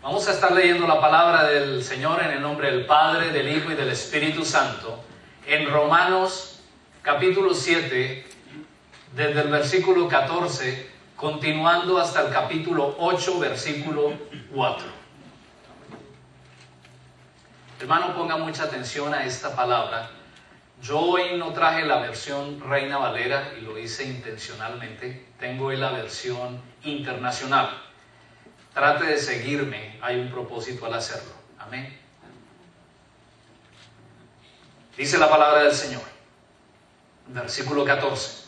Vamos a estar leyendo la palabra del Señor en el nombre del Padre, del Hijo y del Espíritu Santo en Romanos capítulo 7, desde el versículo 14, continuando hasta el capítulo 8, versículo 4. Hermano, ponga mucha atención a esta palabra. Yo hoy no traje la versión Reina Valera y lo hice intencionalmente. Tengo hoy la versión internacional. Trate de seguirme, hay un propósito al hacerlo. Amén. Dice la palabra del Señor, versículo 14.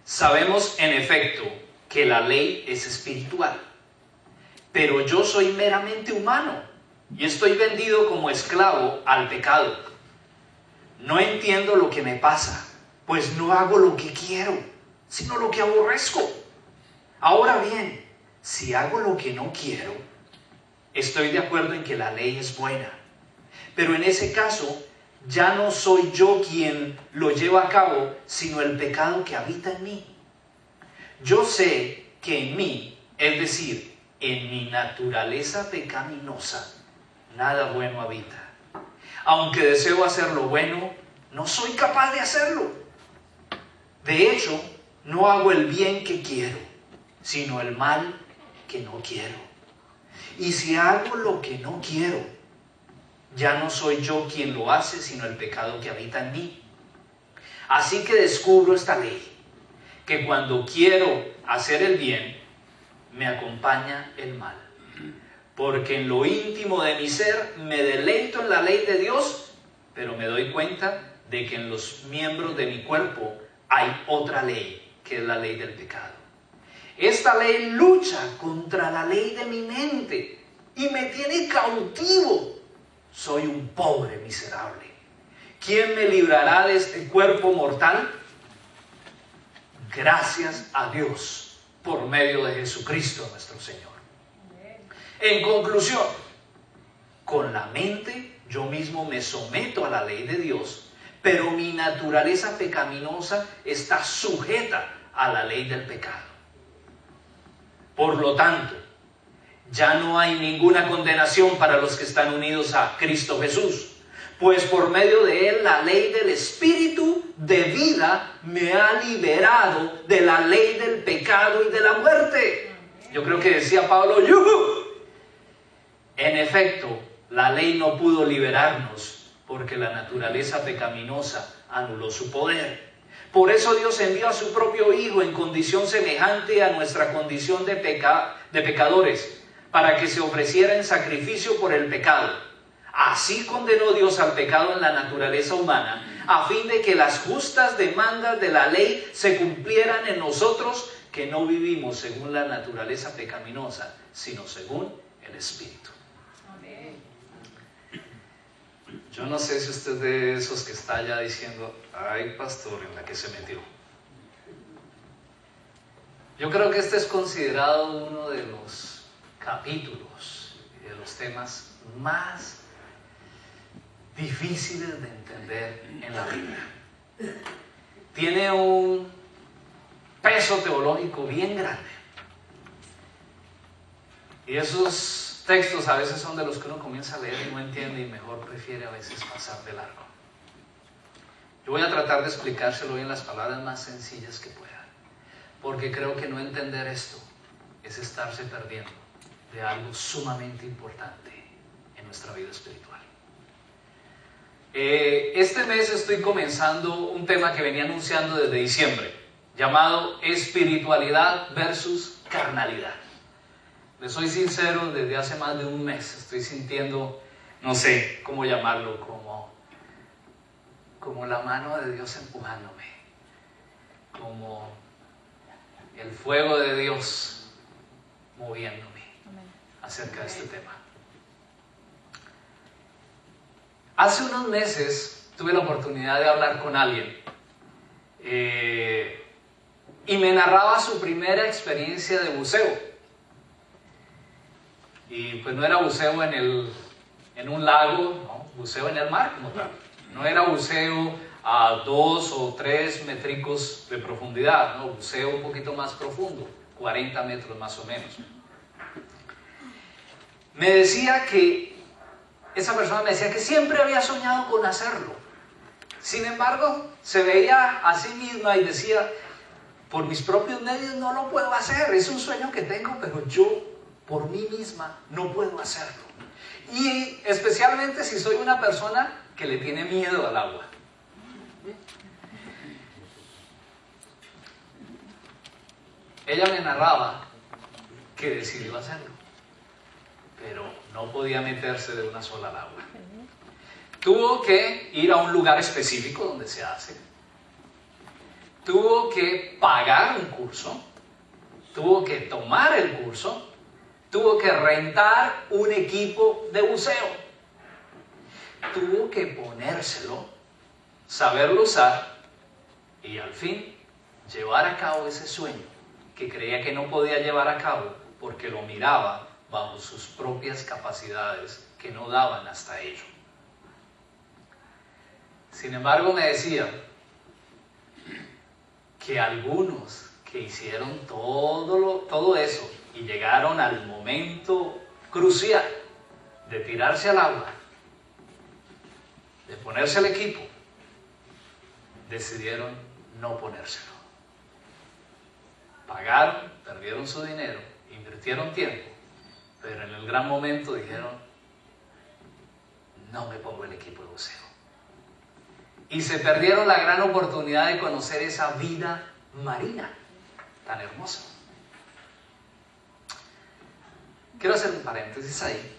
Sabemos en efecto que la ley es espiritual, pero yo soy meramente humano y estoy vendido como esclavo al pecado. No entiendo lo que me pasa, pues no hago lo que quiero, sino lo que aborrezco. Ahora bien, si hago lo que no quiero, estoy de acuerdo en que la ley es buena. Pero en ese caso, ya no soy yo quien lo lleva a cabo, sino el pecado que habita en mí. Yo sé que en mí, es decir, en mi naturaleza pecaminosa, nada bueno habita. Aunque deseo hacer lo bueno, no soy capaz de hacerlo. De hecho, no hago el bien que quiero, sino el mal que no quiero. Y si hago lo que no quiero, ya no soy yo quien lo hace, sino el pecado que habita en mí. Así que descubro esta ley, que cuando quiero hacer el bien, me acompaña el mal. Porque en lo íntimo de mi ser me deleito en la ley de Dios, pero me doy cuenta de que en los miembros de mi cuerpo hay otra ley, que es la ley del pecado. Esta ley lucha contra la ley de mi mente y me tiene cautivo. Soy un pobre miserable. ¿Quién me librará de este cuerpo mortal? Gracias a Dios por medio de Jesucristo nuestro Señor. En conclusión, con la mente yo mismo me someto a la ley de Dios, pero mi naturaleza pecaminosa está sujeta a la ley del pecado. Por lo tanto, ya no hay ninguna condenación para los que están unidos a Cristo Jesús, pues por medio de Él la ley del Espíritu de vida me ha liberado de la ley del pecado y de la muerte. Yo creo que decía Pablo, ¡yuhu! En efecto, la ley no pudo liberarnos porque la naturaleza pecaminosa anuló su poder. Por eso Dios envió a su propio Hijo en condición semejante a nuestra condición de pecadores, para que se ofreciera en sacrificio por el pecado. Así condenó Dios al pecado en la naturaleza humana, a fin de que las justas demandas de la ley se cumplieran en nosotros, que no vivimos según la naturaleza pecaminosa, sino según el Espíritu. Yo no sé si usted es de esos que está ya diciendo, ay pastor, en la que se metió. Yo creo que este es considerado uno de los capítulos y de los temas más difíciles de entender en la Biblia. Tiene un peso teológico bien grande. Y esos textos a veces son de los que uno comienza a leer y no entiende y mejor prefiere a veces pasar de largo. Yo voy a tratar de explicárselo en las palabras más sencillas que pueda, porque creo que no entender esto es estarse perdiendo de algo sumamente importante en nuestra vida espiritual. Este mes estoy comenzando un tema que venía anunciando desde diciembre, llamado espiritualidad versus carnalidad. Les soy sincero, desde hace más de un mes estoy sintiendo, no sé cómo llamarlo, como la mano de Dios empujándome, como el fuego de Dios moviéndome acerca de este tema. Hace unos meses tuve la oportunidad de hablar con alguien y me narraba su primera experiencia de buceo. Y pues no era buceo en un lago, no, buceo en el mar como tal. No era buceo a 2 o 3 métricos de profundidad, no, buceo un poquito más profundo, 40 metros más o menos. me decía que, esa persona me decía que siempre había soñado con hacerlo. Sin embargo, se veía a sí misma y decía, por mis propios medios no lo puedo hacer, es un sueño que tengo, pero yo por mí misma no puedo hacerlo. Y especialmente si soy una persona que le tiene miedo al agua. Ella me narraba que decidió hacerlo, pero no podía meterse de una sola al agua. Tuvo que ir a un lugar específico donde se hace. Tuvo que pagar un curso. Tuvo que tomar el curso. Tuvo que rentar un equipo de buceo. Tuvo que ponérselo, saberlo usar y al fin llevar a cabo ese sueño que creía que no podía llevar a cabo porque lo miraba bajo sus propias capacidades que no daban hasta ello. Sin embargo, me decía que algunos que hicieron todo eso y llegaron al momento crucial de tirarse al agua, de ponerse el equipo, decidieron no ponérselo. Pagaron, perdieron su dinero, invirtieron tiempo, pero en el gran momento dijeron, no me pongo el equipo de buceo. Y se perdieron la gran oportunidad de conocer esa vida marina tan hermosa. Quiero hacer un paréntesis ahí.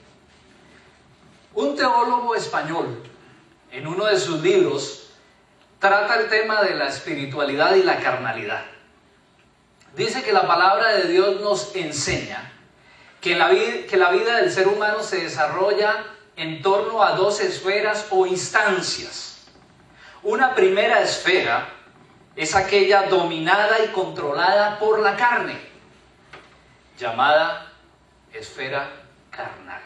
Un teólogo español, en uno de sus libros, trata el tema de la espiritualidad y la carnalidad. Dice que la palabra de Dios nos enseña que la vida del ser humano se desarrolla en torno a dos esferas o instancias. Una primera esfera es aquella dominada y controlada por la carne, llamada esfera carnal.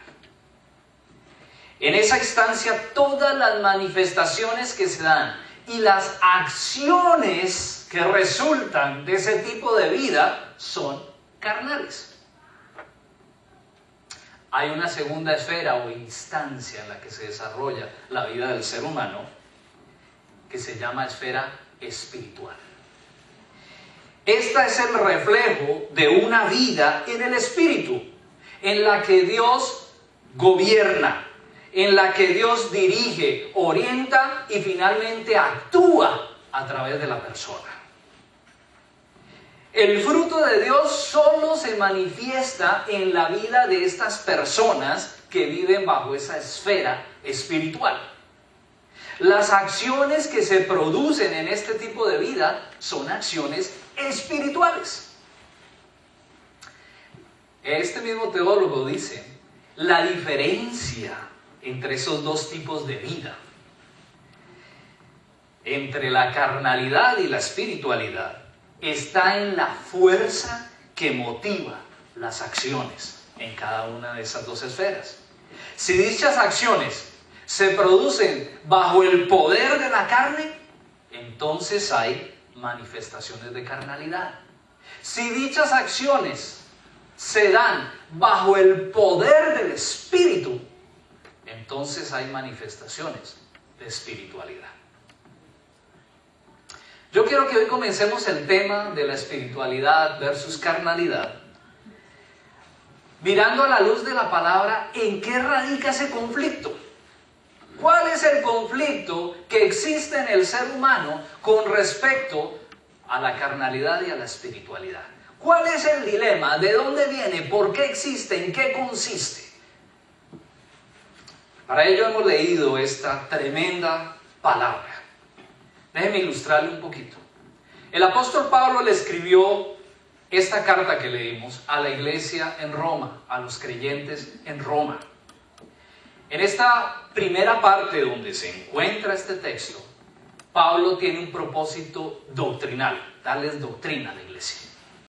En esa instancia todas las manifestaciones que se dan y las acciones que resultan de ese tipo de vida son carnales. Hay una segunda esfera o instancia en la que se desarrolla la vida del ser humano que se llama esfera espiritual. Esta es el reflejo de una vida en el espíritu, en la que Dios gobierna, en la que Dios dirige, orienta y finalmente actúa a través de la persona. El fruto de Dios solo se manifiesta en la vida de estas personas que viven bajo esa esfera espiritual. Las acciones que se producen en este tipo de vida son acciones espirituales. Este mismo teólogo dice, la diferencia entre esos dos tipos de vida, entre la carnalidad y la espiritualidad, está en la fuerza que motiva las acciones en cada una de esas dos esferas. Si dichas acciones se producen bajo el poder de la carne, entonces hay manifestaciones de carnalidad. Si dichas acciones se dan bajo el poder del Espíritu, entonces hay manifestaciones de espiritualidad. Yo quiero que hoy comencemos el tema de la espiritualidad versus carnalidad, mirando a la luz de la palabra en qué radica ese conflicto. ¿Cuál es el conflicto que existe en el ser humano con respecto a la carnalidad y a la espiritualidad? ¿Cuál es el dilema? ¿De dónde viene? ¿Por qué existe? ¿En qué consiste? Para ello hemos leído esta tremenda palabra. Déjenme ilustrarle un poquito. El apóstol Pablo le escribió esta carta que leímos a la iglesia en Roma, a los creyentes en Roma. En esta primera parte donde se encuentra este texto, Pablo tiene un propósito doctrinal, darles doctrina a la iglesia.